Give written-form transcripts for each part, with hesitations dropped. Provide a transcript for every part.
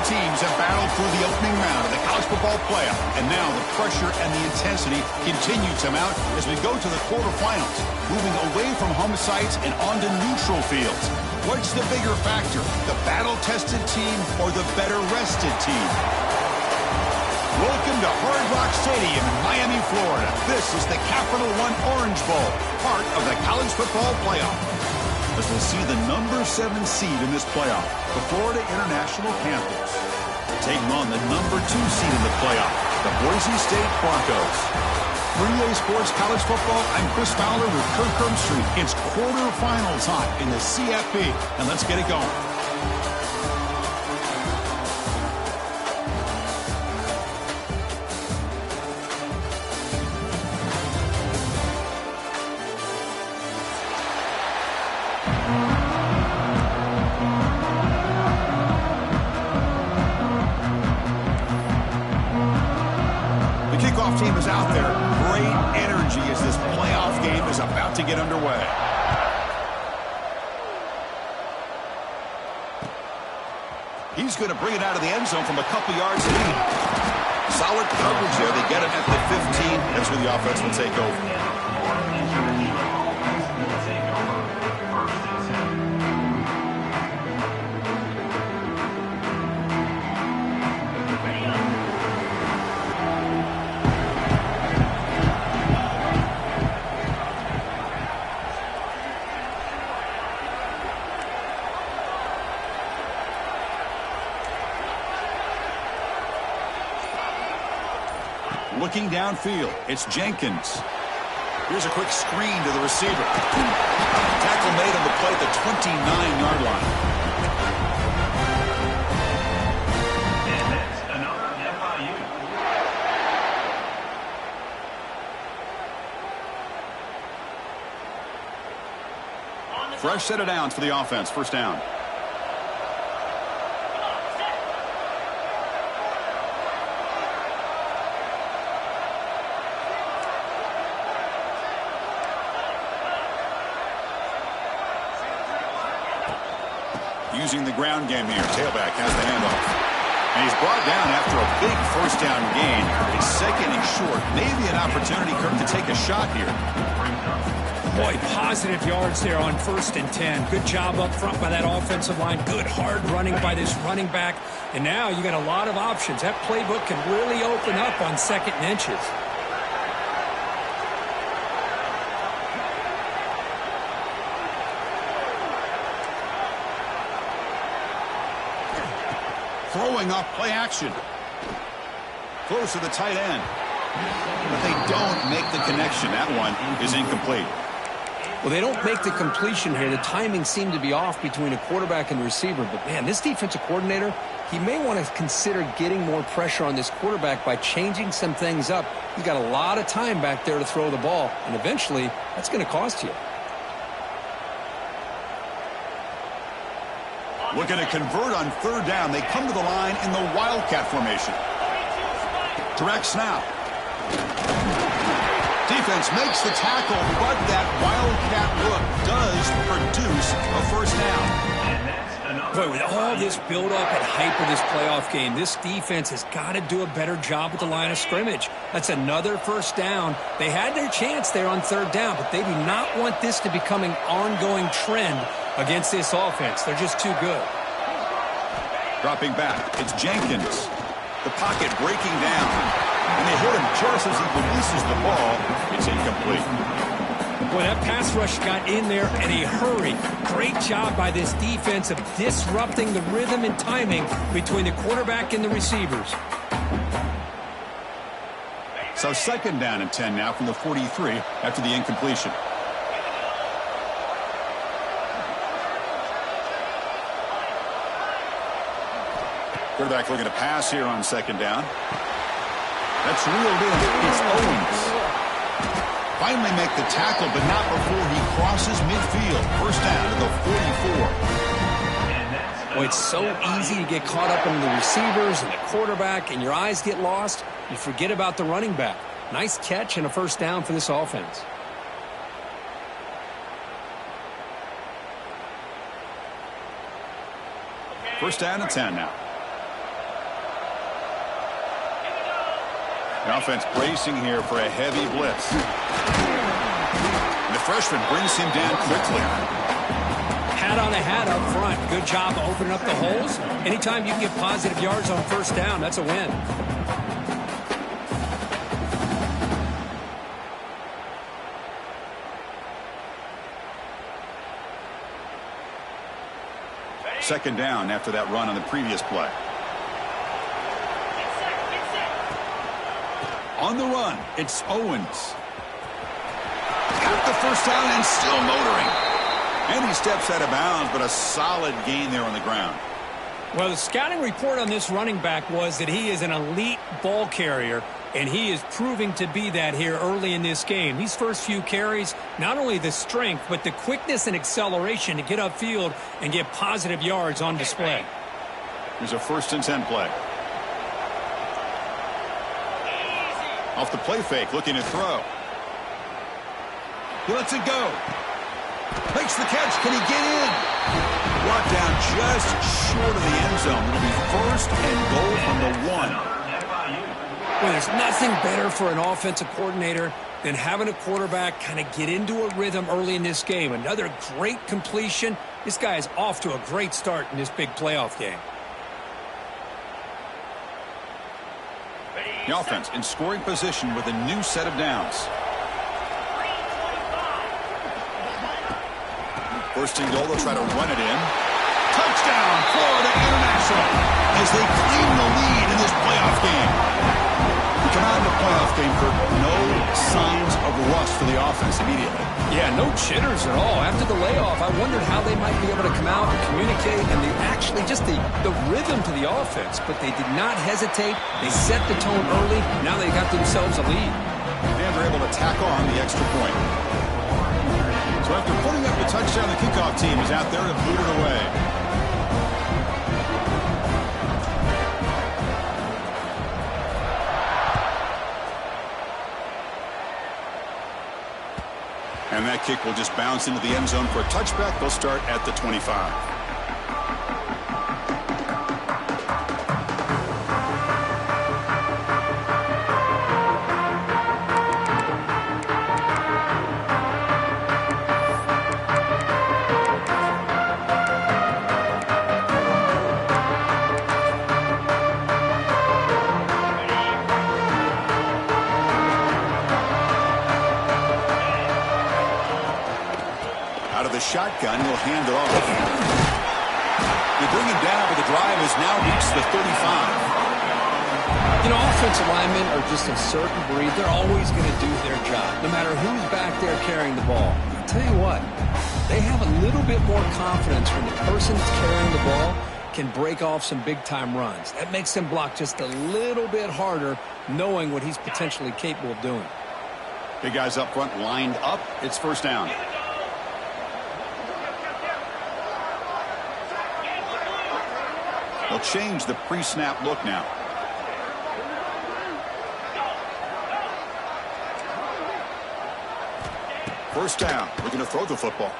teams have battled through the opening round of the college football playoff, and now the pressure and the intensity continue to mount as we go to the quarterfinals, moving away from home sites and onto neutral fields. What's the bigger factor, the battle-tested team or the better-rested team? Welcome to Hard Rock Stadium in Miami, Florida. This is the Capital One Orange Bowl, part of the college football playoff. As we'll see the number 7 seed in this playoff, the Florida International Panthers, taking on the number 2 seed in the playoff, the Boise State Broncos. For EA Sports College Football, I'm Chris Fowler with Kirk Herbstreit. It's quarterfinal time in the CFP, and let's get it going. Team is out there. Great energy as this playoff game is about to get underway. He's going to bring it out of the end zone from a couple yards lead. Solid coverage there. They get it at the 15. That's where the offense will take over. Looking downfield, it's Jenkins. Here's a quick screen to the receiver. Tackle made on the play at the 29-yard line. And that's another FIU. Fresh set of downs for the offense. First down. Using the ground game here. Tailback has the handoff. And he's brought down after a big first down gain. It's second and short. Maybe an opportunity, Kirk, to take a shot here. Boy, positive yards there on 1st and 10. Good job up front by that offensive line. Good hard running by this running back. And now you got a lot of options. That playbook can really open up on 2nd and inches. Throwing off play action. Close to the tight end. But they don't make the connection. That one is incomplete. Well, they don't make the completion here. The timing seemed to be off between a quarterback and the receiver. But, man, this defensive coordinator, he may want to consider getting more pressure on this quarterback by changing some things up. He's got a lot of time back there to throw the ball. And eventually, that's going to cost you. Looking to convert on 3rd down. They come to the line in the Wildcat formation. Direct snap. Defense makes the tackle, but that Wildcat look does produce a first down. But with all this build-up and hype of this playoff game, this defense has got to do a better job with the line of scrimmage. That's another first down. They had their chance there on 3rd down, but they do not want this to become an ongoing trend against this offense. They're just too good. Dropping back, it's Jenkins. The pocket breaking down. And they hit him just as he releases the ball. It's incomplete. Boy, that pass rush got in there in a hurry. Great job by this defense of disrupting the rhythm and timing between the quarterback and the receivers. So 2nd down and 10 now from the 43 after the incompletion. Quarterback looking to pass here on 2nd down. That's reeled in. It's Owens. Finally make the tackle, but not before he crosses midfield. First down to the 44. Boy, it's so easy to get caught up in the receivers and the quarterback, and your eyes get lost. You forget about the running back. Nice catch and a first down for this offense. First down and 10 now. The offense bracing here for a heavy blitz. The freshman brings him down quickly. Hat on a hat up front. Good job opening up the holes. Anytime you can get positive yards on first down, that's a win. Second down after that run on the previous play. On the run, it's Owens. Got the first down and still motoring. And he steps out of bounds, but a solid gain there on the ground. Well, the scouting report on this running back was that he is an elite ball carrier, and he is proving to be that here early in this game. These first few carries, not only the strength, but the quickness and acceleration to get upfield and get positive yards on display. Here's a 1st and 10 play. Off the play fake, looking to throw. He lets it go. Makes the catch. Can he get in? Brought down just short of the end zone. It'll be 1st and goal from the 1. Well, there's nothing better for an offensive coordinator than having a quarterback kind of get into a rhythm early in this game. Another great completion. This guy is off to a great start in this big playoff game. The offense in scoring position with a new set of downs. 1st and goal, they'll try to run it in. Touchdown, Florida International, as they claim the lead in this playoff game. We come out in the playoff game for no signs of rust for the offense immediately. Yeah, no jitters at all. After the layoff, I wondered how they might be able to come out and communicate, and they actually just the rhythm to the offense, but they did not hesitate. They set the tone early. Now they got themselves a lead. And they're able to tack on the extra point. So after putting up the touchdown, the kickoff team is out there to boot it away. And that kick will just bounce into the end zone for a touchback. They'll start at the 25. Shotgun, he'll hand it off. They bring him down, but the drive has now reached the 35. You know, offensive linemen are just a certain breed. They're always going to do their job, no matter who's back there carrying the ball. I'll tell you what, they have a little bit more confidence when the person that's carrying the ball can break off some big-time runs. That makes them block just a little bit harder, knowing what he's potentially capable of doing. Big guys up front lined up. It's 1st down. They'll change the pre-snap look now. First down. Looking to throw the football.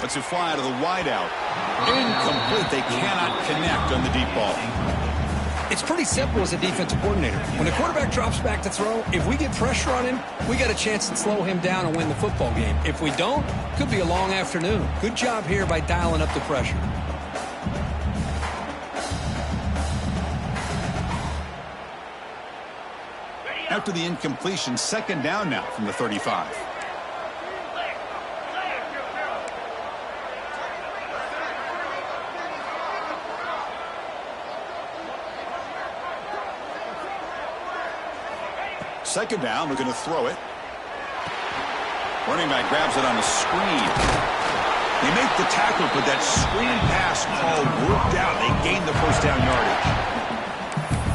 Lets it fly to the wideout. Incomplete. They cannot connect on the deep ball. It's pretty simple as a defensive coordinator. When the quarterback drops back to throw, if we get pressure on him, we got a chance to slow him down and win the football game. If we don't, could be a long afternoon. Good job here by dialing up the pressure. After the incompletion, 2nd down now from the 35. Second down, looking to throw it. Running back grabs it on the screen. They make the tackle, but that screen pass call worked out. They gained the 1st down yardage.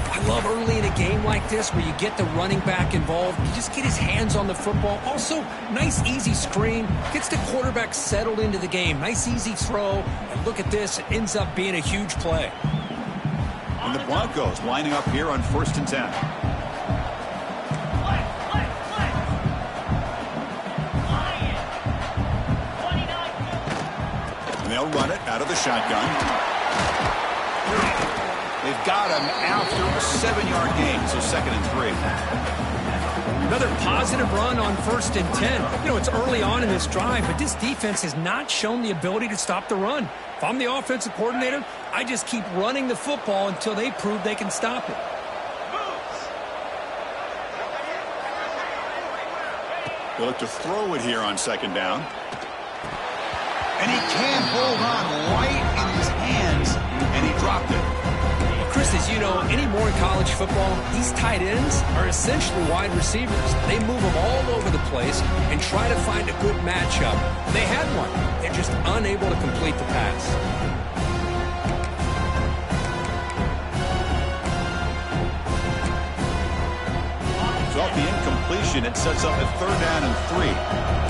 I love early in a game like this where you get the running back involved. You just get his hands on the football. Also, nice, easy screen. Gets the quarterback settled into the game. Nice, easy throw. And look at this. It ends up being a huge play. And the Broncos lining up here on 1st and 10. And they'll run it out of the shotgun. They've got him after a 7-yard gain, so 2nd and 3. Another positive run on 1st and 10. You know, it's early on in this drive, but this defense has not shown the ability to stop the run. If I'm the offensive coordinator, I just keep running the football until they prove they can stop it. They look to throw it here on 2nd down. And he can't hold on right in his hands, and he dropped it. Chris, as you know, anymore in college football, these tight ends are essentially wide receivers. They move them all over the place and try to find a good matchup. They had one. They're just unable to complete the pass. So off the incompletion, it sets up a 3rd down and 3.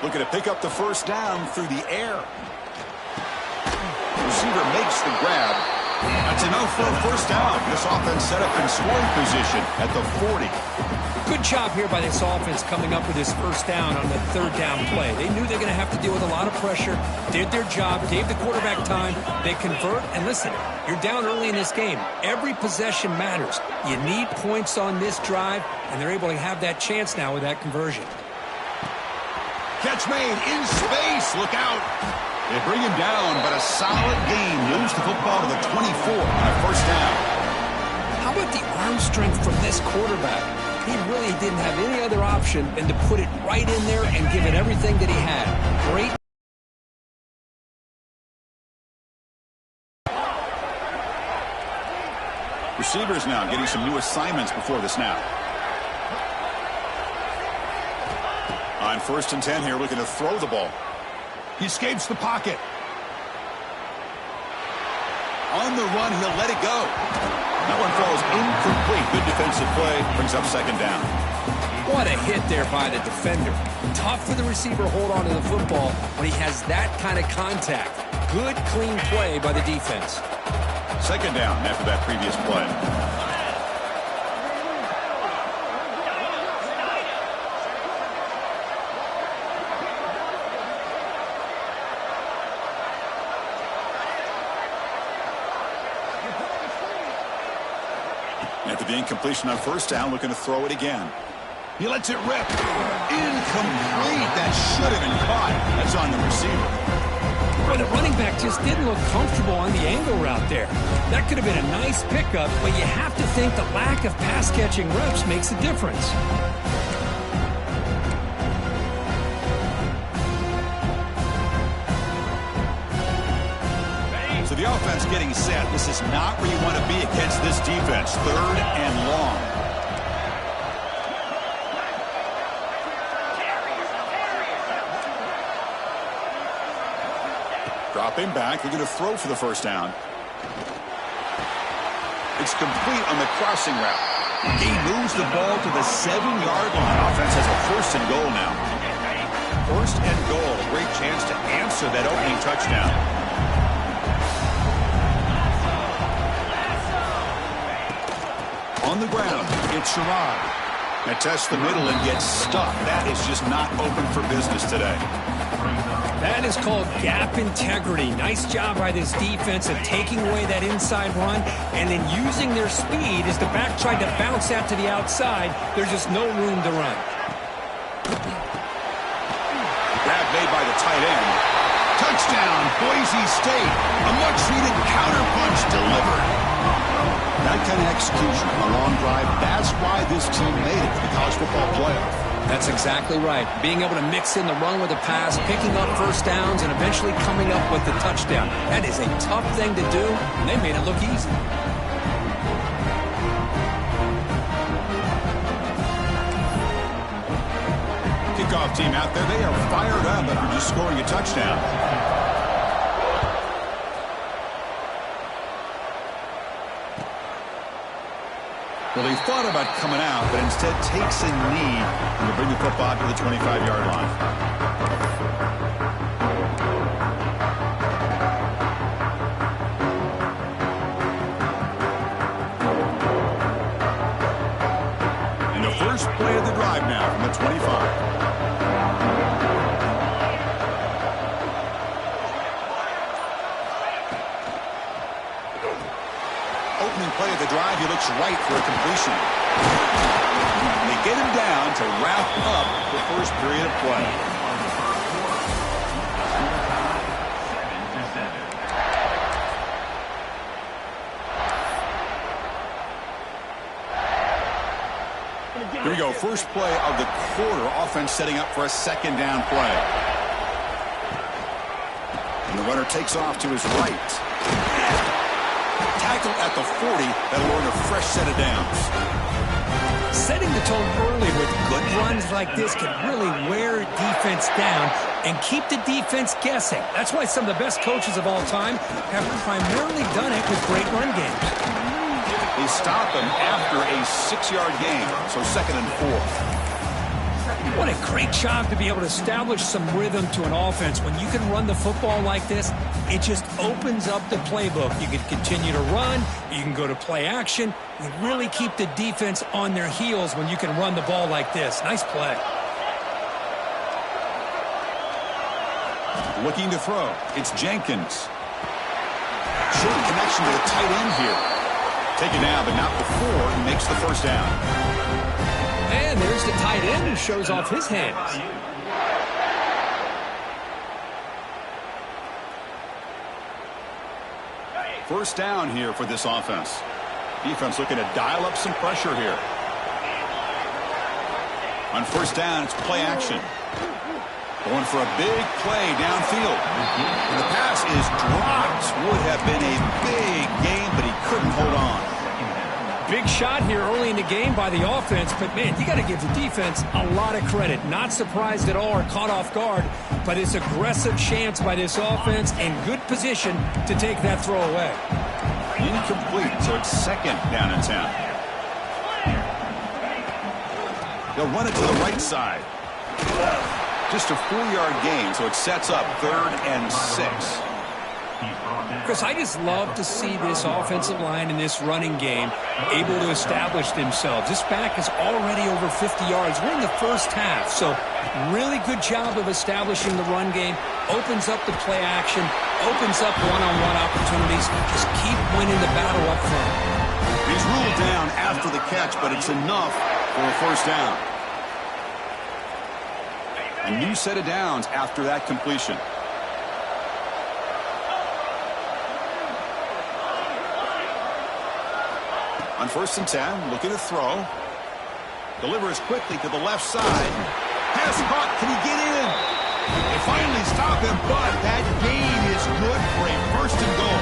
Looking to pick up the 1st down through the air. Receiver makes the grab. That's enough for a 1st down. This offense set up in scoring position at the 40. Good job here by this offense coming up with this 1st down on the 3rd down play. They knew they're going to have to deal with a lot of pressure, did their job, gave the quarterback time. They convert, and listen, you're down early in this game. Every possession matters. You need points on this drive, and they're able to have that chance now with that conversion. Catch made in space. Look out. They bring him down, but a solid gain. Moves the football to the 24 on a 1st down. How about the arm strength from this quarterback? He really didn't have any other option than to put it right in there and give it everything that he had. Great. Receivers now getting some new assignments before the snap. On 1st and 10 here, looking to throw the ball. He escapes the pocket. On the run, he'll let it go. That one falls incomplete. Good defensive play. Brings up 2nd down. What a hit there by the defender. Tough for the receiver to hold on to the football when he has that kind of contact. Good, clean play by the defense. 2nd down after that previous play. After the incompletion on 1st down, looking to throw it again. He lets it rip. Incomplete. That should have been caught. That's on the receiver. Well, the running back just didn't look comfortable on the angle route there. That could have been a nice pickup, but you have to think the lack of pass-catching reps makes a difference. So the offense getting set. This is not where you want to be against this defense. 3rd and long. Dropping back. They're going to throw for the 1st down. It's complete on the crossing route. He moves the ball to the 7-yard line. Offense has a 1st and goal now. 1st and goal. A great chance to answer that opening touchdown. On the ground, it's Sherrod. That tests the middle and gets stuck. That is just not open for business today. That is called gap integrity. Nice job by this defense of taking away that inside run and then using their speed as the back tried to bounce out to the outside. There's just no room to run. Grab made by the tight end. Touchdown, Boise State. A much-needed counterpunch delivered. That kind of execution on a long drive, that's why this team made it to the college football playoff. That's exactly right. Being able to mix in the run with the pass, picking up 1st downs, and eventually coming up with the touchdown. That is a tough thing to do, and they made it look easy. Kickoff team out there, they are fired up after just scoring a touchdown. Well, he thought about coming out, but instead takes a knee and will bring the football to the 25-yard line. first play of the drive now from the 25. Opening play of the drive, he looks right for a completion. They get him down to wrap up the first period of play. Here we go, first play of the quarter. Offense setting up for a second down play. And the runner takes off to his right. Tackle at the 40. That'll earn a fresh set of downs. Setting the tone early with good runs like this can really wear defense down and keep the defense guessing. That's why some of the best coaches of all time have primarily done it with great run games. They stop him after a 6-yard gain, so 2nd and 4. What a great job to be able to establish some rhythm to an offense. When you can run the football like this, it just opens up the playbook. You can continue to run. You can go to play action. You really keep the defense on their heels when you can run the ball like this. Nice play. Looking to throw. It's Jenkins. Short connection to the tight end here. Taken down, but not before he makes the first down. And there's the tight end who shows off his hands. First down here for this offense. Defense looking to dial up some pressure here. On first down, it's play action. Going for a big play downfield. And the pass is dropped. Would have been a big game, but he couldn't hold on. Big shot here early in the game by the offense, but man, you got to give the defense a lot of credit. Not surprised at all or caught off guard, but it's aggressive chance by this offense in good position to take that throw away. Incomplete, so it's 2nd down and 10. They'll run it to the right side. Just a 4-yard gain, so it sets up 3rd and 6. Chris, I just love to see this offensive line in this running game able to establish themselves. This back is already over 50 yards. We're in the first half, so really good job of establishing the run game. Opens up the play action, opens up one-on-one opportunities. Just keep winning the battle up front. He's ruled down after the catch, but it's enough for a first down. A new set of downs after that completion. On 1st and 10, looking to throw. Delivers quickly to the left side. Pass caught. Can he get in? They finally stop him, but that gain is good for a 1st and goal.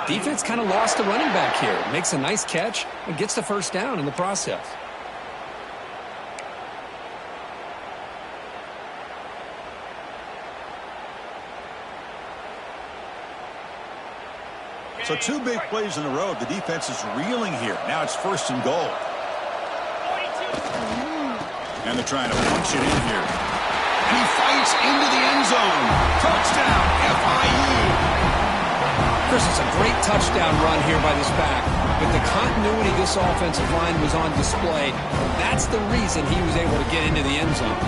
Defense kind of lost the running back here. Makes a nice catch and gets the first down in the process. So 2 big plays in a row. The defense is reeling here. Now it's 1st and goal. And they're trying to punch it in here. And he fights into the end zone. Touchdown, FIU. Chris, it's a great touchdown run here by this back. But the continuity of this offensive line was on display. That's the reason he was able to get into the end zone.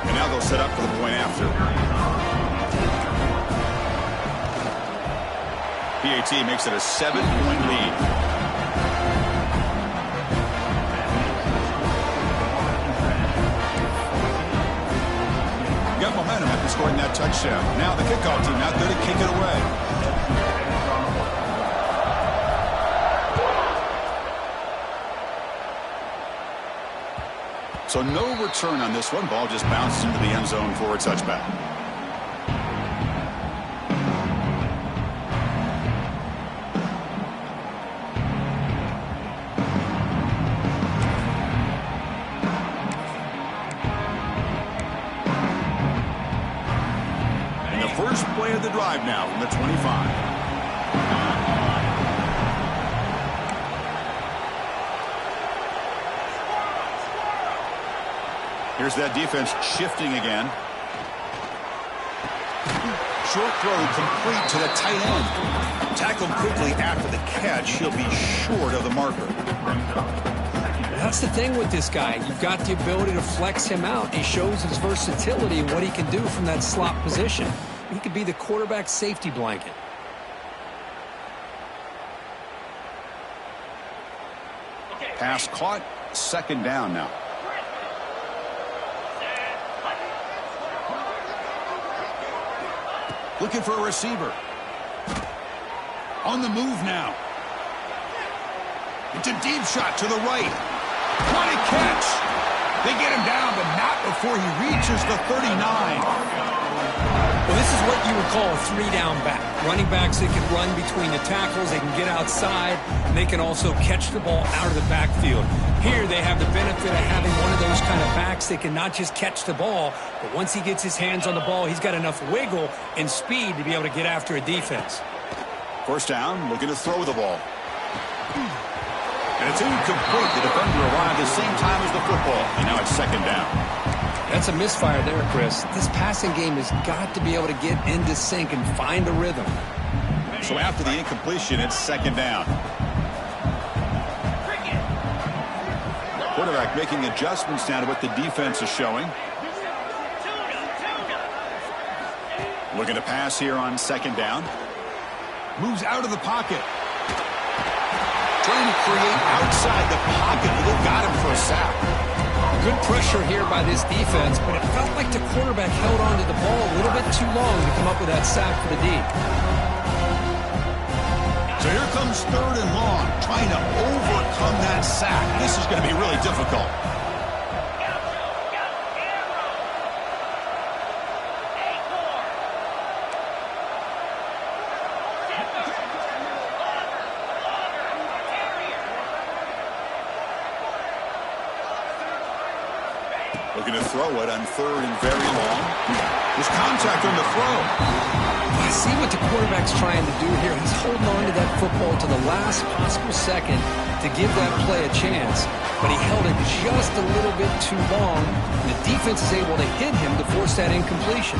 And now they'll set up for the point after. PAT makes it a 7-point lead. Got momentum after scoring that touchdown. Now the kickoff team out there to kick it away. So no return on this one. Ball just bounced into the end zone for a touchback. First play of the drive now from the 25. Here's that defense shifting again. Short throw complete to the tight end. Tackled quickly after the catch. He'll be short of the marker. That's the thing with this guy. You've got the ability to flex him out. He shows his versatility and what he can do from that slot position. He could be the quarterback safety blanket. Pass caught, second down now. Looking for a receiver. On the move now. It's a deep shot to the right. What a catch. They get him down, but not before he reaches the 39. Well, this is what you would call a three-down back. Running backs that can run between the tackles, they can get outside, and they can also catch the ball out of the backfield. Here they have the benefit of having one of those kind of backs that can not just catch the ball, but once he gets his hands on the ball, he's got enough wiggle and speed to be able to get after a defense. First down, looking to throw the ball. And it's incomplete. The defender arrived the same time as the football, and now it's second down. That's a misfire there, Chris. This passing game has got to be able to get into sync and find a rhythm. So after the incompletion, it's second down. Quarterback making adjustments now to what the defense is showing. Looking to pass here on second down. Moves out of the pocket. Trying to create outside the pocket. They got him for a sack. Good pressure here by this defense, but it felt like the quarterback held on to the ball a little bit too long to come up with that sack for the D. So here comes third and long, trying to overcome that sack. This is going to be really difficult. Looking to throw it on third and very long. There's contact on the throw. I see what the quarterback's trying to do here. He's holding on to that football to the last possible second to give that play a chance. But he held it just a little bit too long. And the defense is able to hit him to force that incompletion.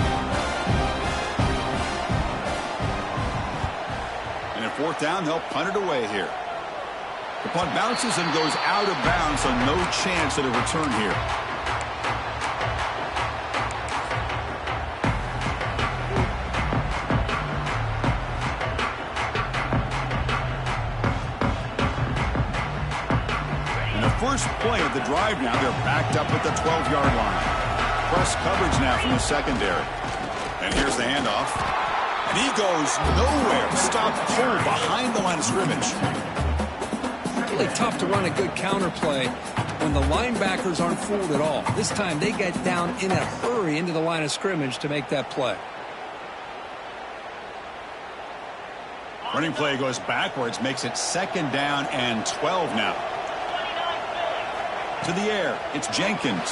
And at fourth down, they'll punt it away here. The punt bounces and goes out of bounds, so no chance at a return here. First play of the drive now. They're backed up at the 12-yard line. Press coverage now from the secondary. And here's the handoff. And he goes nowhere. Stopped cold behind the line of scrimmage. Really tough to run a good counter play when the linebackers aren't fooled at all. This time they get down in a hurry into the line of scrimmage to make that play. Running play goes backwards, makes it second down and 12 now. To the air, it's Jenkins.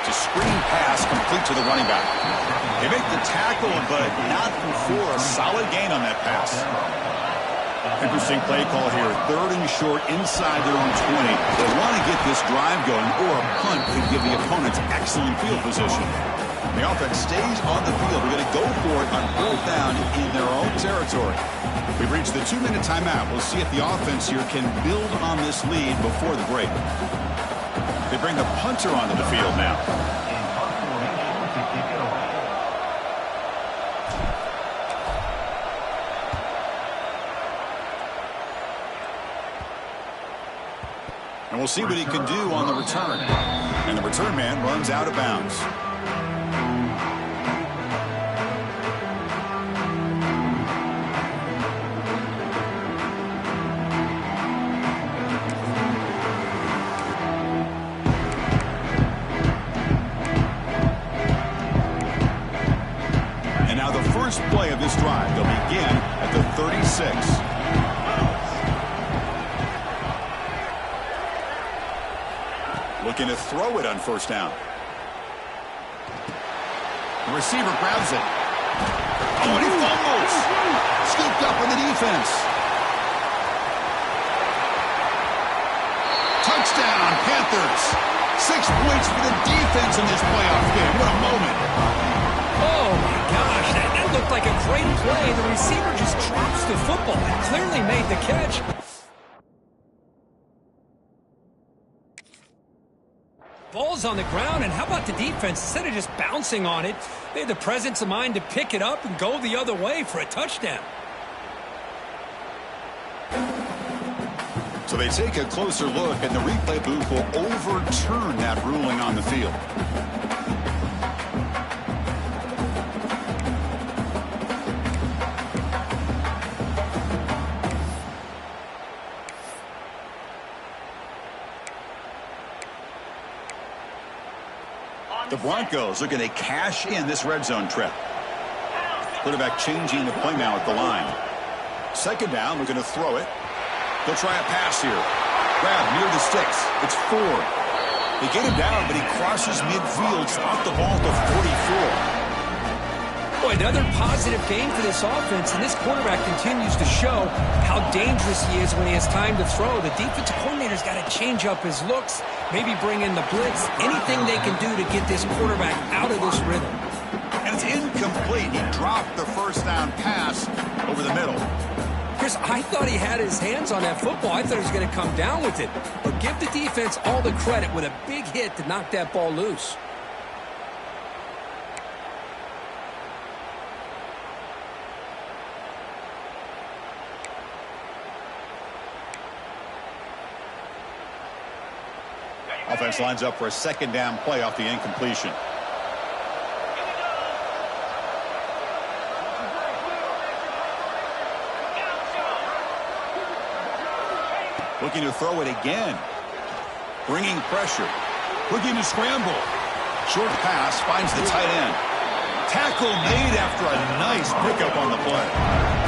It's a screen pass complete to the running back. They make the tackle, but not before a solid gain on that pass. Interesting play call here. Third and short inside their own 20. They want to get this drive going, or a punt could give the opponents excellent field position. The offense stays on the field. We're going to go for it on fourth down in their own territory. We've reached the 2-minute timeout. We'll see if the offense here can build on this lead before the break. They bring the punter onto the field now. And we'll see what he can do on the return. And the return man runs out of bounds. Play of this drive. They'll begin at the 36. Looking to throw it on first down. The receiver grabs it. Oh, and he fumbles. Scooped up on the defense. Touchdown, Panthers. 6 points for the defense in this playoff game. What a moment. Oh, my gosh. That looked like a great play. The receiver just drops the football and clearly made the catch. Ball's on the ground, and how about the defense? Instead of just bouncing on it, they had the presence of mind to pick it up and go the other way for a touchdown. So they take a closer look, and the replay booth will overturn that ruling on the field. The Broncos looking to cash in this red zone trip. Quarterback changing the play now at the line. Second down, looking to throw it. They'll try a pass here. Grab near the sticks. It's Ford. They get him down, but he crosses midfield, off the ball to 44. Boy, another positive game for this offense, and this quarterback continues to show how dangerous he is when he has time to throw. The defensive coordinator's got to change up his looks, maybe bring in the blitz, anything they can do to get this quarterback out of this rhythm. And it's incomplete. He dropped the first down pass over the middle. Chris, I thought he had his hands on that football. I thought he was going to come down with it. But give the defense all the credit with a big hit to knock that ball loose. Offense lines up for a second down play off the incompletion. Looking to throw it again. Bringing pressure. Looking to scramble. Short pass finds the tight end. Tackle made after a nice pickup on the play.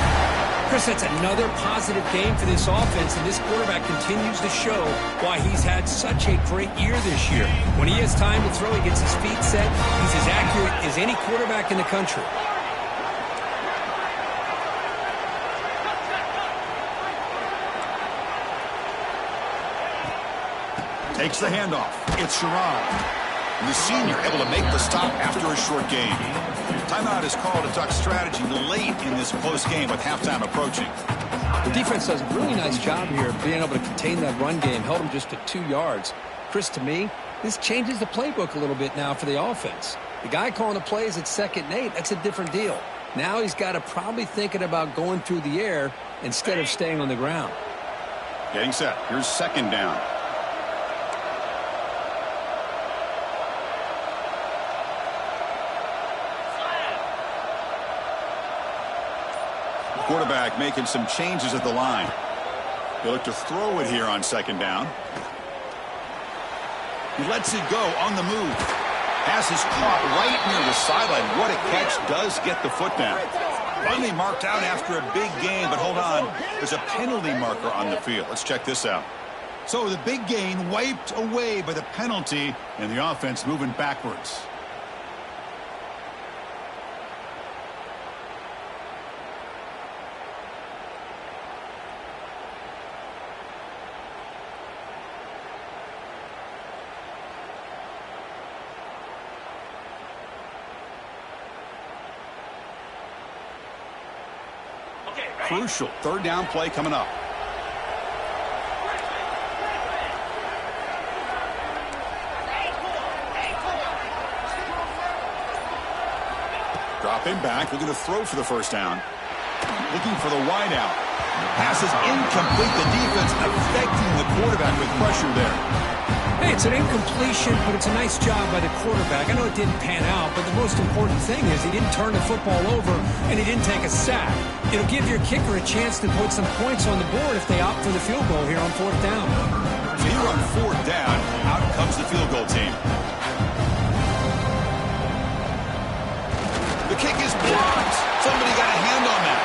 Chris, that's another positive game for this offense, and this quarterback continues to show why he's had such a great year this year. When he has time to throw, he gets his feet set. He's as accurate as any quarterback in the country. Takes the handoff. It's Sherrod. And the senior able to make the stop after a short game. Timeout is called to talk strategy late in this close game with halftime approaching. The defense does a really nice job here of being able to contain that run game, held them just to 2 yards. Chris, to me, this changes the playbook a little bit now for the offense. The guy calling the plays at 2nd and 8, that's a different deal. Now he's got to probably thinking about going through the air instead of staying on the ground. Getting set. Here's second down. Quarterback making some changes at the line. They look to throw it here on second down. He lets it go on the move. Pass is caught right near the sideline. What a catch. Does get the foot down. Finally marked out after a big gain, but hold on. There's a penalty marker on the field. Let's check this out. So the big gain wiped away by the penalty, and the offense moving backwards. Crucial third down play coming up. Dropping back, looking to throw for the first down. Looking for the wide out. Pass is incomplete. The defense affecting the quarterback with pressure there. Hey, it's an incompletion, but it's a nice job by the quarterback. I know it didn't pan out, but the most important thing is he didn't turn the football over and he didn't take a sack. It'll give your kicker a chance to put some points on the board if they opt for the field goal here on 4th down. So here on 4th down, out comes the field goal team. The kick is blocked. Somebody got a hand on that.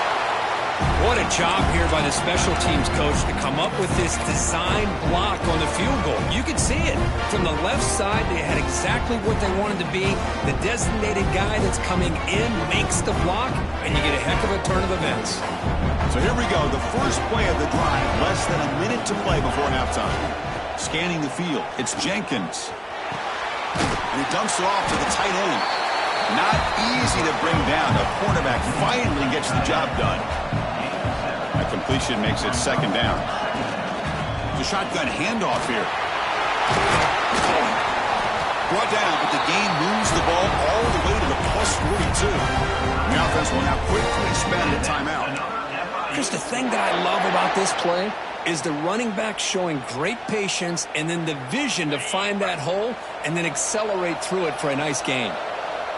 What a job here by the special teams coach to come up with this design block on the field goal. You could see it. From the left side, they had exactly what they wanted to be. The designated guy that's coming in makes the block, and you get a heck of a turn of events. So here we go. The first play of the drive. Less than a minute to play before halftime. Scanning the field. It's Jenkins. And he dumps it off to the tight end. Not easy to bring down. The cornerback finally gets the job done. That completion makes it second down. It's a shotgun handoff here. brought down, but the gain moves the ball all the way to the +42. The offense will now quickly spend a timeout. Chris, the thing that I love about this play is the running back showing great patience and then the vision to find that hole and then accelerate through it for a nice gain.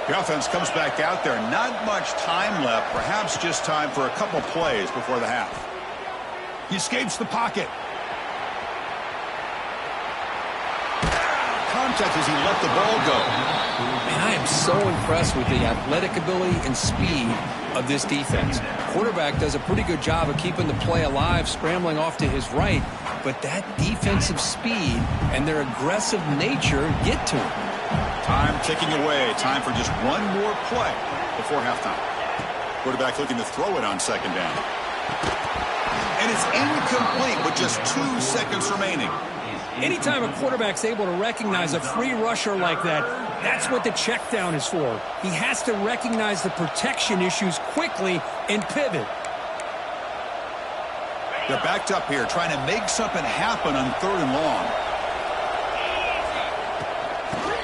The offense comes back out there. Not much time left. Perhaps just time for a couple plays before the half. He escapes the pocket. Contact as he let the ball go. Man, I am so impressed with the athletic ability and speed of this defense. Quarterback does a pretty good job of keeping the play alive, scrambling off to his right, but that defensive speed and their aggressive nature get to him. Time ticking away. Time for just one more play before halftime. Quarterback looking to throw it on second down. And it's incomplete with just 2 seconds remaining. Anytime a quarterback's able to recognize a free rusher like that, that's what the check down is for. He has to recognize the protection issues quickly and pivot. They're backed up here trying to make something happen on 3rd and long.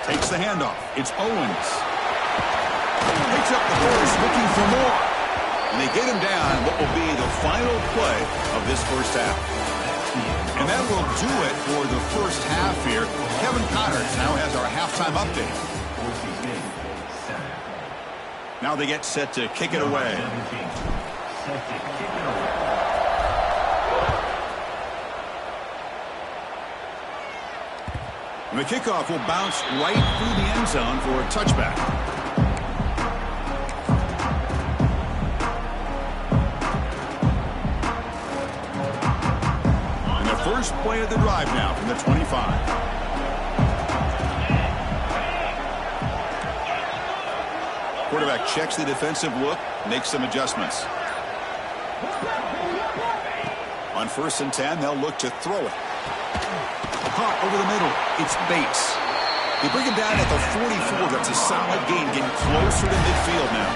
Takes the handoff. It's Owens. Picks up the horse looking for more. And they get him down what will be the final play of this first half. And that will do it for the first half here. Kevin Connors now has our halftime update. Now they get set to kick it away. And the kickoff will bounce right through the end zone for a touchback. First play of the drive now from the 25. Quarterback checks the defensive look, makes some adjustments. On 1st and 10, they'll look to throw it. Caught over the middle. It's Bates. They bring him down at the 44. That's a solid gain, getting closer to midfield now.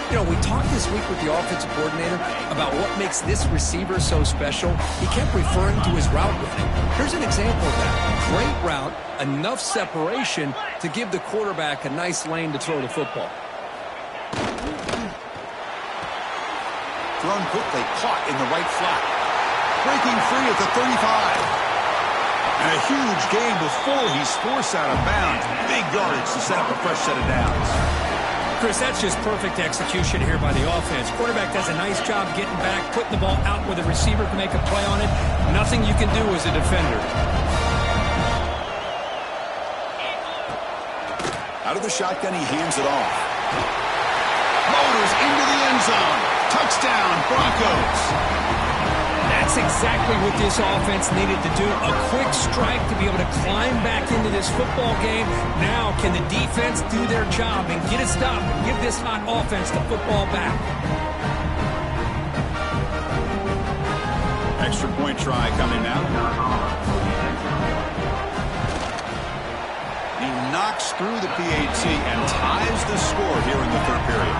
You know, we talked this week with the offensive coordinator about what makes this receiver so special. He kept referring to his route running. Here's an example of that. Great route, enough separation to give the quarterback a nice lane to throw the football. Thrown quickly, caught in the right flat. Breaking free at the 35. And a huge gain before he's forced out of bounds. Big yardage to set up a fresh set of downs. Chris, that's just perfect execution here by the offense. Quarterback does a nice job getting back, putting the ball out where the receiver can make a play on it. Nothing you can do as a defender. Out of the shotgun, he hands it off. Motors into the end zone. Touchdown, Broncos. That's exactly what this offense needed to do. A quick strike to be able to climb back into this football game. Now can the defense do their job and get a stop and give this hot offense the football back? Extra point try coming now. He knocks through the PAT and ties the score here in the 3rd period.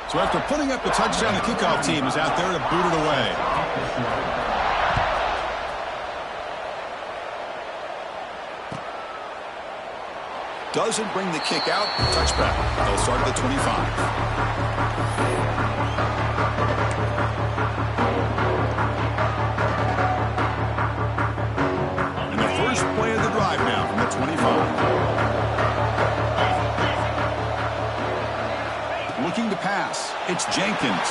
So after putting up the touchdown, the kickoff team is out there to boot it away. Doesn't bring the kick out. Touchback. They'll start at the 25. And the first play of the drive now from the 25. Looking to pass. It's Jenkins.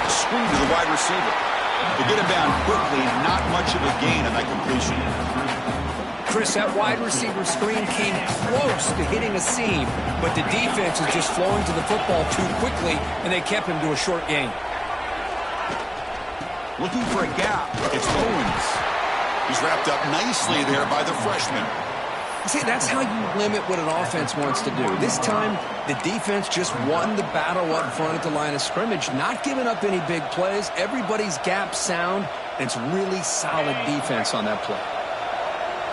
Screen to the wide receiver. They get him down quickly, not much of a gain on that completion. Chris, that wide receiver screen came close to hitting a seam, but the defense is just flowing to the football too quickly, and they kept him to a short gain. Looking for a gap. It's Owens. He's wrapped up nicely there by the freshman. See, that's how you limit what an offense wants to do. This time, the defense just won the battle up front at the line of scrimmage, not giving up any big plays. Everybody's gap sound, and it's really solid defense on that play.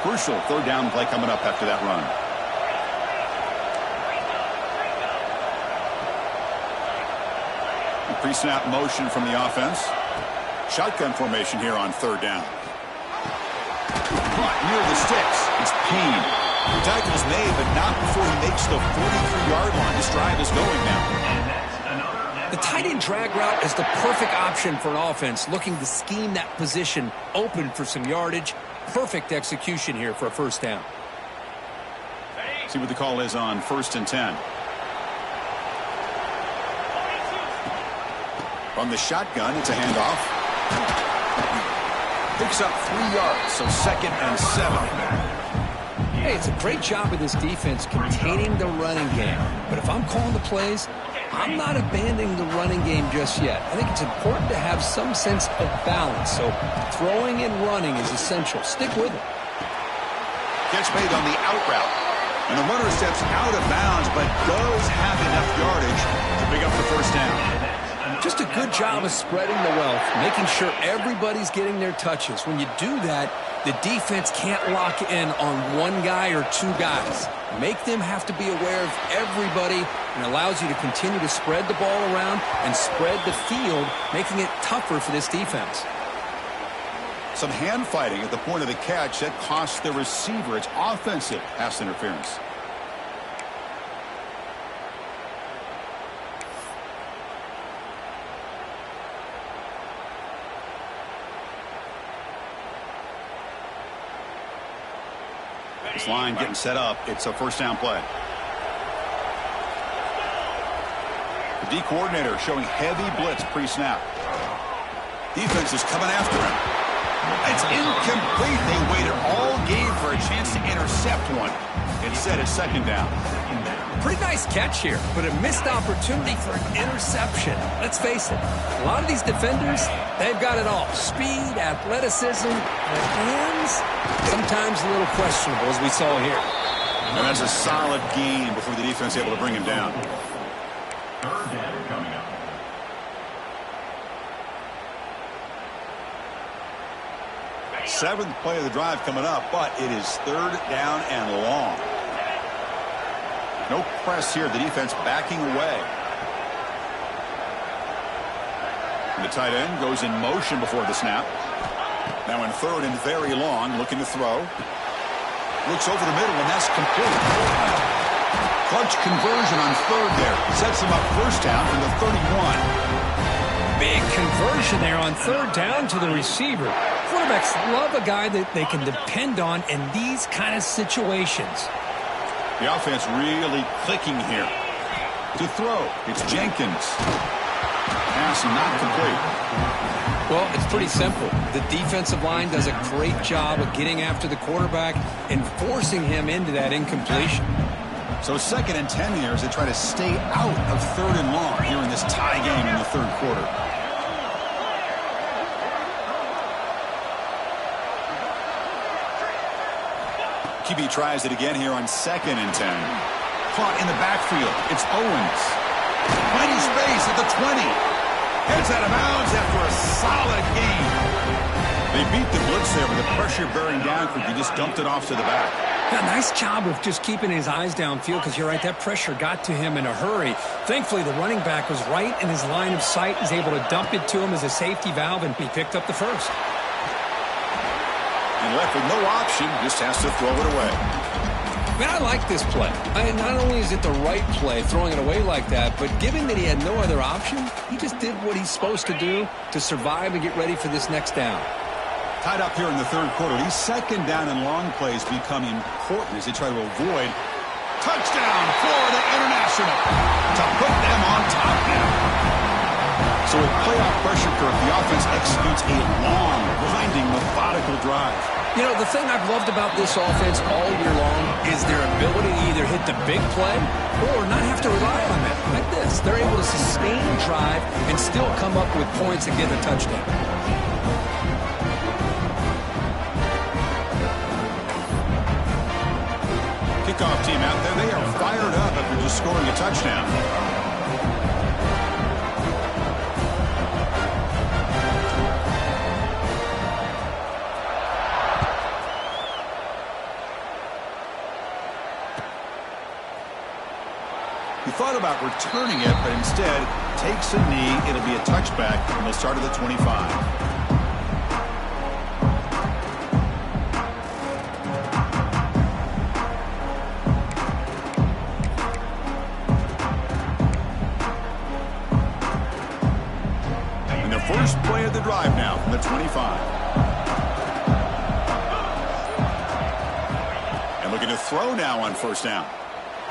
Crucial third down play coming up after that run. Pre-snap motion from the offense. Shotgun formation here on third down. Caught near the sticks. It's Payne. The tackle's made, but not before he makes the 43-yard line. This drive is going now. The tight end drag route is the perfect option for an offense looking to scheme that position open for some yardage. Perfect execution here for a first down. See what the call is on 1st and 10. From the shotgun, it's a handoff. Picks up 3 yards, so 2nd and 7. Hey, it's a great job of this defense containing the running game. But if I'm calling the plays, I'm not abandoning the running game just yet. I think it's important to have some sense of balance. So throwing and running is essential. Stick with it. Catch made on the out route. And the runner steps out of bounds, but does have enough yardage to pick up the first down. Just a good job of spreading the wealth, making sure everybody's getting their touches. When you do that, the defense can't lock in on one guy or two guys. Make them have to be aware of everybody, and allows you to continue to spread the ball around and spread the field, making it tougher for this defense. Some hand fighting at the point of the catch that costs the receiver. It's offensive pass interference. This line getting set up. It's a first down play. The D coordinator showing heavy blitz pre-snap. Defense is coming after him. It's incomplete. They waited all game for a chance to intercept one. Instead, it's 2nd down. Pretty nice catch here, but a missed opportunity for an interception. Let's face it, a lot of these defenders, they've got it all. Speed, athleticism, their hands, sometimes a little questionable, as we saw here. And that's a solid gain before the defense able to bring him down. Third down coming up. Seventh play of the drive coming up, but it is 3rd down and long. No press here. The defense backing away. And the tight end goes in motion before the snap. Now in 3rd and very long, looking to throw. Looks over the middle, and that's complete. Clutch conversion on 3rd there. Sets him up first down from the 31. Big conversion there on 3rd down to the receiver. Quarterbacks love a guy that they can depend on in these kind of situations. The offense really clicking here. To throw, it's Jenkins. Pass not complete. Well, it's pretty simple. The defensive line does a great job of getting after the quarterback and forcing him into that incompletion. So 2nd and 10 here as they try to stay out of 3rd and long here in this tie game in the 3rd quarter. QB tries it again here on 2nd and 10. Caught in the backfield. It's Owens. Plenty space at the 20. Heads out of bounds after a solid gain. They beat the blitz there, but the pressure bearing down quickly just dumped it off to the back. Yeah, nice job of just keeping his eyes downfield, because you're right, that pressure got to him in a hurry. Thankfully, the running back was right in his line of sight, was able to dump it to him as a safety valve, and he picked up the first. And left with no option, just has to throw it away. Man, I like this play. Not only is it the right play, throwing it away like that, but given that he had no other option, he just did what he's supposed to do to survive and get ready for this next down. Tied up here in the 3rd quarter. These 2nd down and long plays become important as they try to avoid. Touchdown, Florida International, to put them on top now. So with playoff pressure curve, the offense executes a long, grinding, methodical drive. You know, the thing I've loved about this offense all year long is their ability to either hit the big play or not have to rely on that. Like this, they're able to sustain a drive and still come up with points and get a touchdown. kickoff team out there, they are fired up after just scoring a touchdown. He thought about returning it, but instead takes a knee. It'll be a touchback, and they'll start at the 25. First play of the drive now from the 25. And looking to throw now on first down.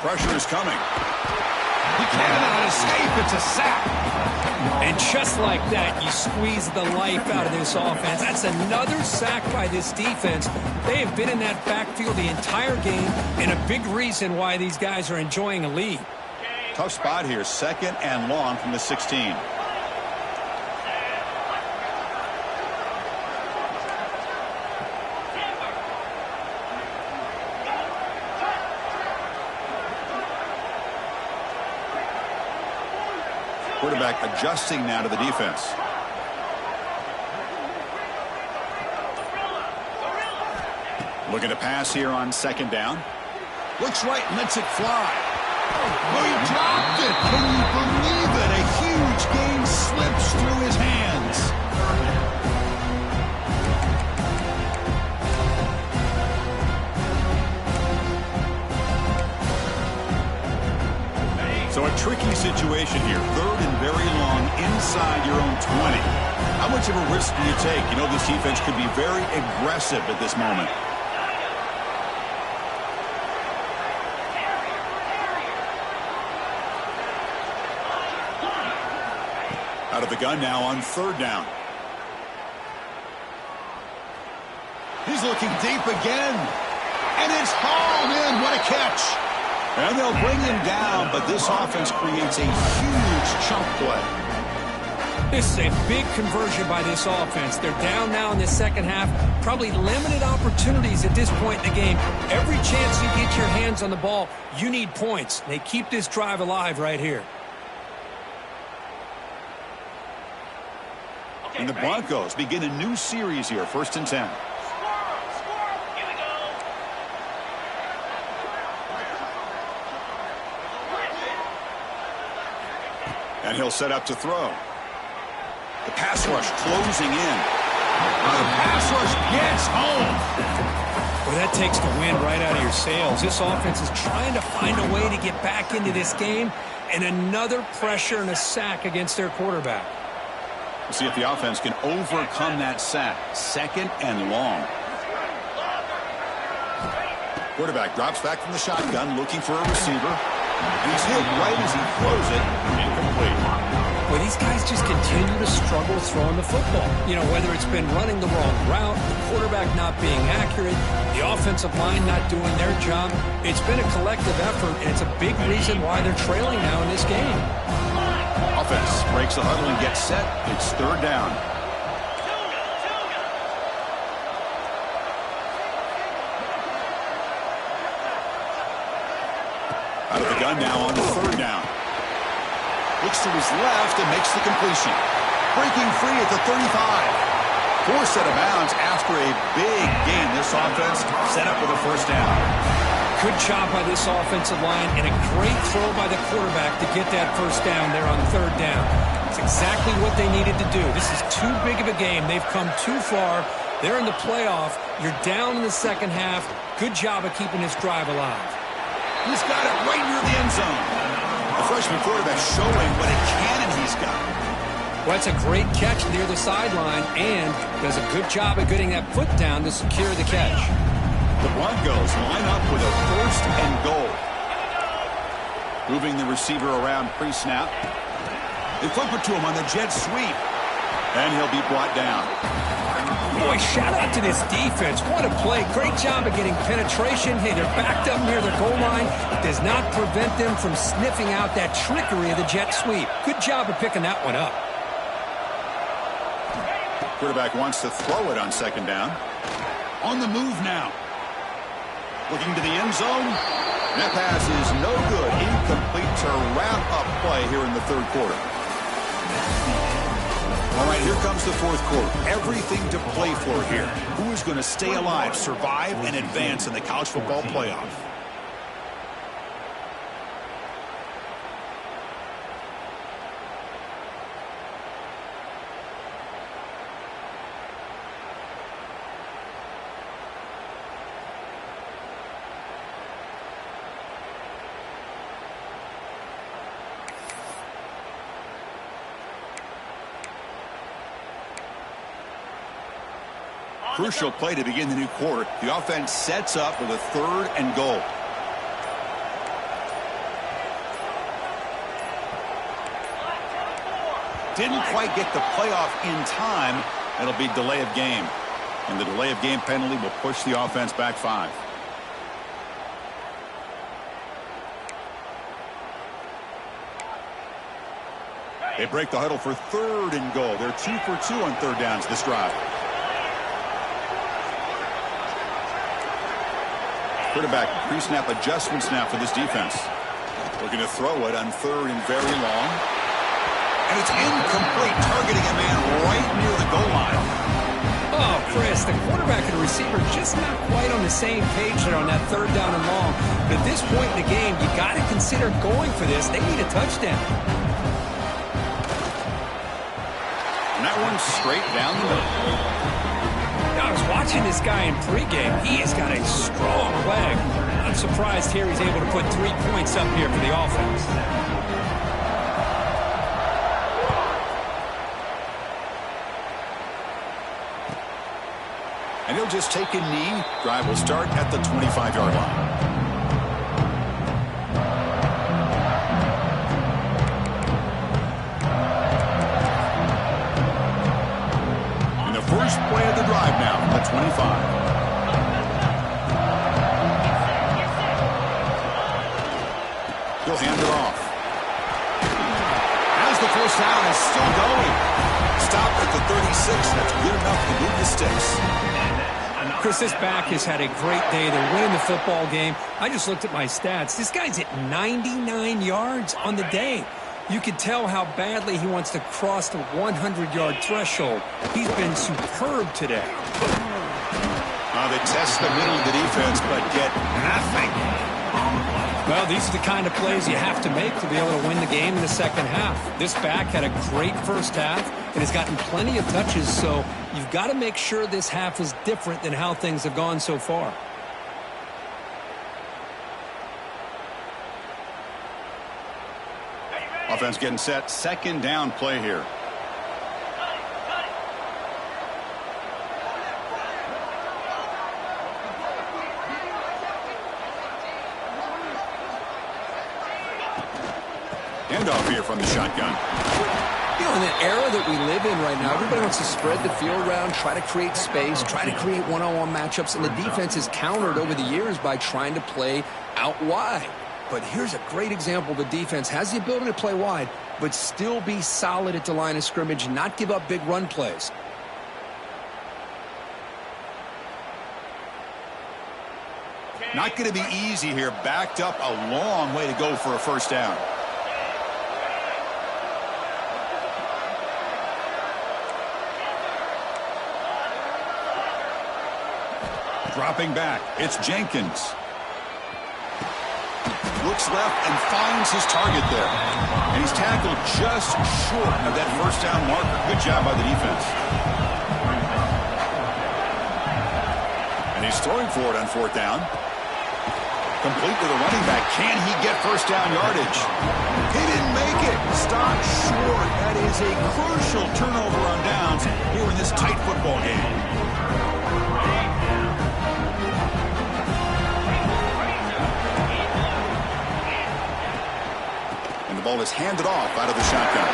Pressure is coming. He cannot escape. It's a sack. And just like that, you squeeze the life out of this offense. That's another sack by this defense. They have been in that backfield the entire game, and a big reason why these guys are enjoying a lead. Tough spot here. Second and long from the 16. Quarterback adjusting now to the defense. Looking to pass here on second down. Looks right and lets it fly. Oh, he dropped it. Can you believe it? A huge gain slips through his hands. So a tricky situation here. Third and very long inside your own 20. How much of a risk do you take? You know this defense could be very aggressive at this moment. Out of the gun now on third down. He's looking deep again. And it's hauled in. What a catch. And they'll bring him down, but this offense creates a huge chunk play. This is a big conversion by this offense. They're down now in the second half. Probably limited opportunities at this point in the game. Every chance you get your hands on the ball, you need points. They keep this drive alive right here. And the Broncos begin a new series here, 1st and 10. And he'll set up to throw. The pass rush closing in. The pass rush gets home. Well, that takes the wind right out of your sails. This offense is trying to find a way to get back into this game, and another pressure and a sack against their quarterback. We'll see if the offense can overcome that sack. Second and long. Quarterback drops back from the shotgun, looking for a receiver. And he's hit right as he throws it. Incomplete. Well, these guys just continue to struggle throwing the football. You know, whether it's been running the wrong route, the quarterback not being accurate, the offensive line not doing their job. It's been a collective effort, and it's a big reason why they're trailing now in this game. Offense breaks the huddle and gets set. It's third down. Out of the gun now on third down. Looks to his left and makes the completion. Breaking free at the 35. Forced out of bounds after a big gain. This offense set up with a first down. Good job by this offensive line and a great throw by the quarterback to get that first down there on third down. It's exactly what they needed to do. This is too big of a game. They've come too far. They're in the playoff. You're down in the second half. Good job of keeping this drive alive. He's got it right near the end zone. The freshman quarterback showing what a cannon he's got. Well, that's a great catch near the sideline and does a good job of getting that foot down to secure the catch. The Broncos line up with a first and goal. Moving the receiver around pre-snap. They flip it to him on the jet sweep. And he'll be brought down. Boy, shout out to this defense. What a play. Great job of getting penetration. Hey, they're backed up near their goal line. Does not prevent them from sniffing out that trickery of the jet sweep. Good job of picking that one up. Quarterback wants to throw it on second down. On the move now. Looking to the end zone. That pass is no good. Incomplete to wrap up play here in the third quarter. All right, here comes the fourth quarter. Everything to play for here. Who is going to stay alive, survive, and advance in the college football playoff? Crucial play to begin the new quarter. The offense sets up with a 3rd and goal. Didn't quite get the playoff in time. It'll be delay of game. And the delay of game penalty will push the offense back 5. They break the huddle for 3rd and goal. They're 2 for 2 on 3rd downs this drive. Quarterback pre-snap adjustment snap for this defense. Looking to throw it on 3rd and very long. And it's incomplete, targeting a man right near the goal line. Oh, Chris, the quarterback and the receiver just not quite on the same page there on that 3rd down and long. But at this point in the game, you got to consider going for this. They need a touchdown. And that one's straight down the middle. I was watching this guy in pregame. He has got a strong leg. I'm surprised here he's able to put 3 points up here for the offense. And he'll just take a knee. Drive will start at the 25-yard line. First play of the drive now from the 25. He'll hand it off. As the first down is still going. Stop at the 36. That's good enough to move the sticks. Chris, this back has had a great day. They're winning the football game. I just looked at my stats. This guy's at 99 yards on the day. You can tell how badly he wants to cross the 100-yard threshold. He's been superb today. They test the middle of the defense, but get nothing. Well, these are the kind of plays you have to make to be able to win the game in the second half. This back had a great first half and has gotten plenty of touches, so you've got to make sure this half is different than how things have gone so far. Offense getting set. 2nd down play here. Handoff here from the shotgun. You know, in the era that we live in right now, everybody wants to spread the field around, try to create space, try to create one-on-one matchups, and the defense is countered over the years by trying to play out wide. But here's a great example. The defense has the ability to play wide, but still be solid at the line of scrimmage, not give up big run plays. Not going to be easy here. Backed up a long way to go for a first down. Dropping back. It's Jenkins. Looks left and finds his target there. And he's tackled just short of that first down marker. Good job by the defense. And he's throwing for it on 4th down. Complete to the running back. Can he get first down yardage? He didn't make it. Stopped short. That is a crucial turnover on downs here in this tight football game. The ball is handed off out of the shotgun.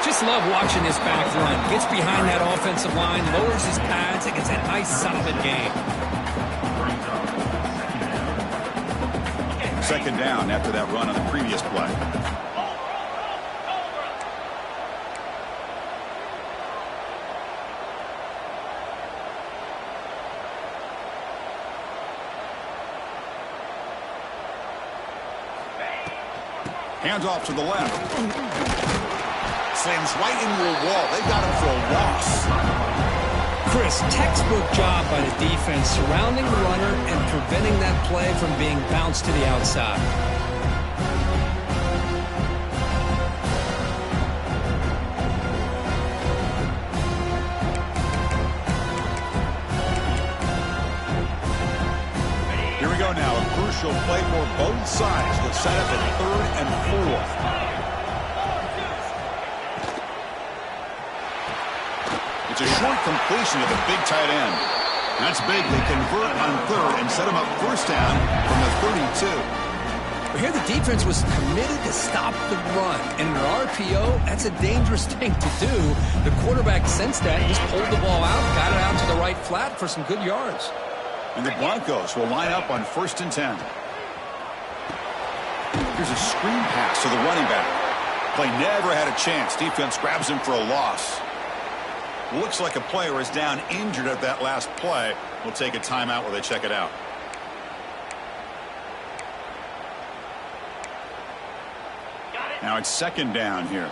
Just love watching this back run. Gets behind that offensive line, lowers his pads, and gets a nice, solid gain. 2nd down after that run on the previous play. Hands off to the left. Slams right into a wall. They got him for a loss. Chris, textbook job by the defense surrounding the runner and preventing that play from being bounced to the outside. Here we go now. A crucial play for both sides. The setup at 3rd and 4. It's a short completion to the big tight end. That's big. They convert on 3rd and set him up 1st down from the 32. But here the defense was committed to stop the run. And in an RPO, that's a dangerous thing to do. The quarterback sensed that and just pulled the ball out, got it out to the right flat for some good yards. And the Broncos will line up on 1st and 10. Here's a screen pass to the running back. Play never had a chance. Defense grabs him for a loss. Looks like a player is down injured at that last play. We'll take a timeout while they check it out. Now it's 2nd down here.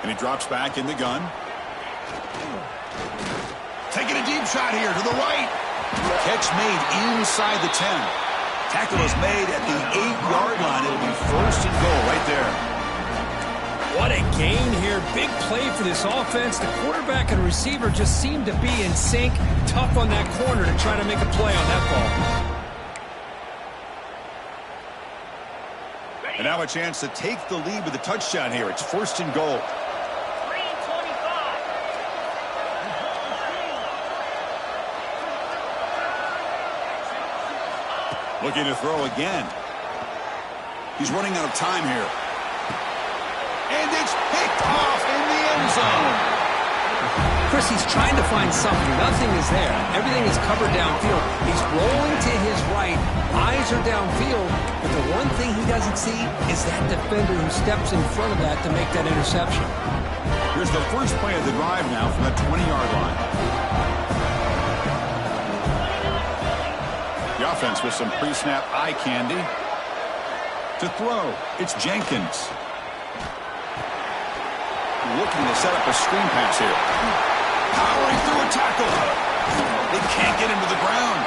And he drops back in the gun. Taking a deep shot here to the right. Catch made inside the 10. Tackle is made at the 8-yard line. It'll be 1st and goal right there. What a gain here. Big play for this offense. The quarterback and receiver just seem to be in sync. Tough on that corner to try to make a play on that ball. And now a chance to take the lead with a touchdown here. It's 1st and goal. Looking to throw again. He's running out of time here. And it's picked off in the end zone. Chris, he's trying to find something. Nothing is there. Everything is covered downfield. He's rolling to his right. Eyes are downfield. But the one thing he doesn't see is that defender who steps in front of that to make that interception. Here's the first play of the drive now from that 20-yard line. The offense with some pre-snap eye candy. To throw, it's Jenkins. Looking to set up a screen pass here. Powering through a tackle. They can't get him to the ground.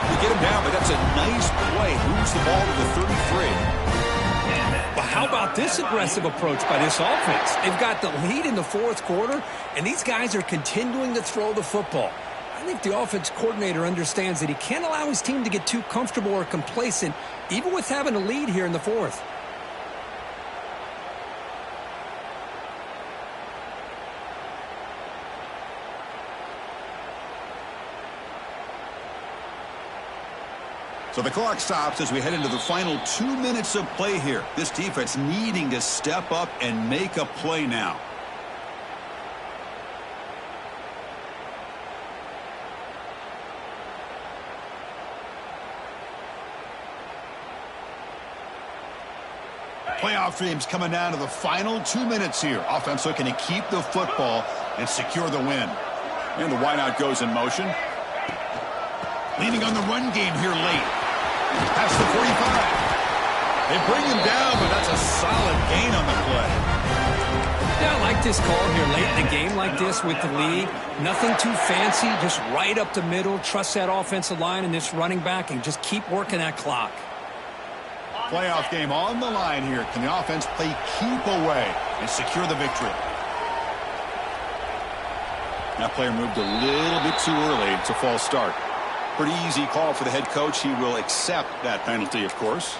They get him down, but that's a nice play. Moves the ball to the 33. But how about this aggressive approach by this offense? They've got the lead in the 4th quarter, and these guys are continuing to throw the football. I think the offense coordinator understands that he can't allow his team to get too comfortable or complacent, even with having a lead here in the 4th. So the clock stops as we head into the final 2 minutes of play here. This defense needing to step up and make a play now. Playoff dreams coming down to the final 2 minutes here. Offense looking to keep the football and secure the win. And the wideout goes in motion. Leaning on the run game here late. Past the 45. They bring him down, but that's a solid gain on the play. Yeah, I like this call here late in the game like this with the lead. Nothing too fancy, just right up the middle. Trust that offensive line and this running back and just keep working that clock. Playoff game on the line here. Can the offense play keep away and secure the victory? That player moved a little bit too early. It's a false start. Pretty easy call for the head coach. He will accept that penalty, of course.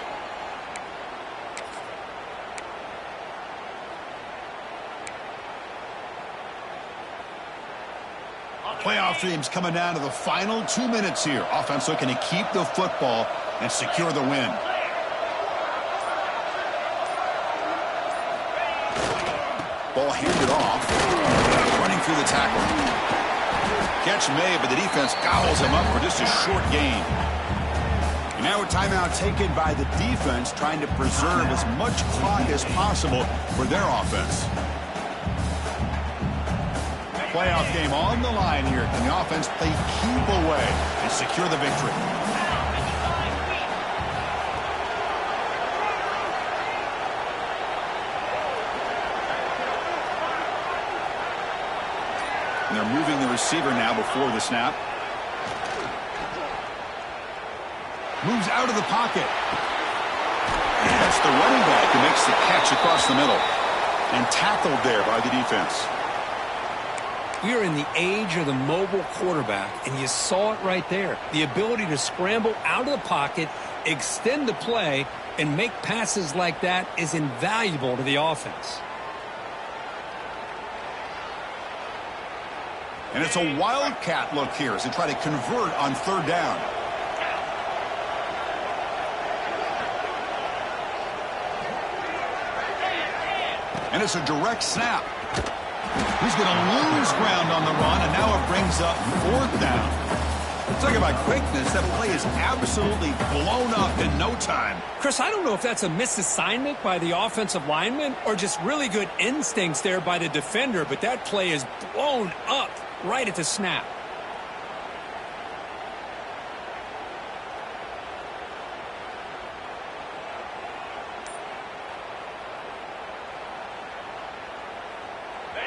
Playoff dreams coming down to the final 2 minutes here. Offense looking to keep the football and secure the win. Ball handed off. Running through the tackle. Catch made, but the defense gobbles him up for just a short gain. And now a timeout taken by the defense, trying to preserve as much clock as possible for their offense. playoff game on the line here. Can the offense play keep away and secure the victory? And they're moving the receiver now before the snap. Moves out of the pocket. And that's the running back who makes the catch across the middle. And tackled there by the defense. We are in the age of the mobile quarterback, and you saw it right there. The ability to scramble out of the pocket, extend the play, and make passes like that is invaluable to the offense. And it's a wildcat look here as they try to convert on third down. And it's a direct snap. He's going to lose ground on the run, and now it brings up fourth down. Talk about quickness. That play is absolutely blown up in no time. Chris, I don't know if that's a misassignment by the offensive lineman or just really good instincts there by the defender, but that play is blown up right at the snap.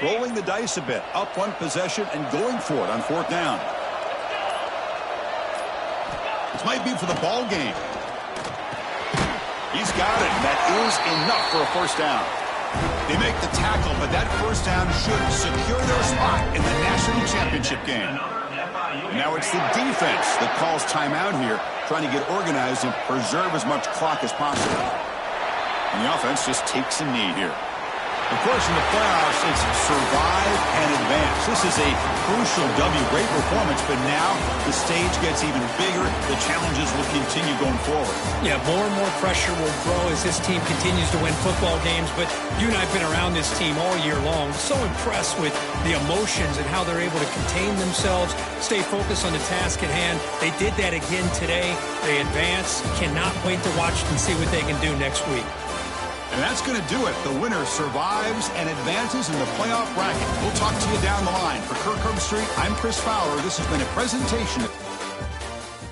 Rolling the dice a bit, up one possession and going for it on fourth down. This might be for the ball game. He's got it. That is enough for a first down. They make the tackle, but that first down should secure their spot in the national championship game. And now it's the defense that calls timeout here, trying to get organized and preserve as much clock as possible. And the offense just takes a knee here. Of course, in the playoffs, it's survive and advance. This is a crucial W. Great performance, but now the stage gets even bigger. The challenges will continue going forward. Yeah, more and more pressure will grow as this team continues to win football games, but you and I have been around this team all year long. So impressed with the emotions and how they're able to contain themselves, stay focused on the task at hand. They did that again today. They advance. Cannot wait to watch and see what they can do next week. And that's going to do it. The winner survives and advances in the playoff bracket. We'll talk to you down the line. For Kirk Herbstreit, I'm Chris Fowler. This has been a presentation of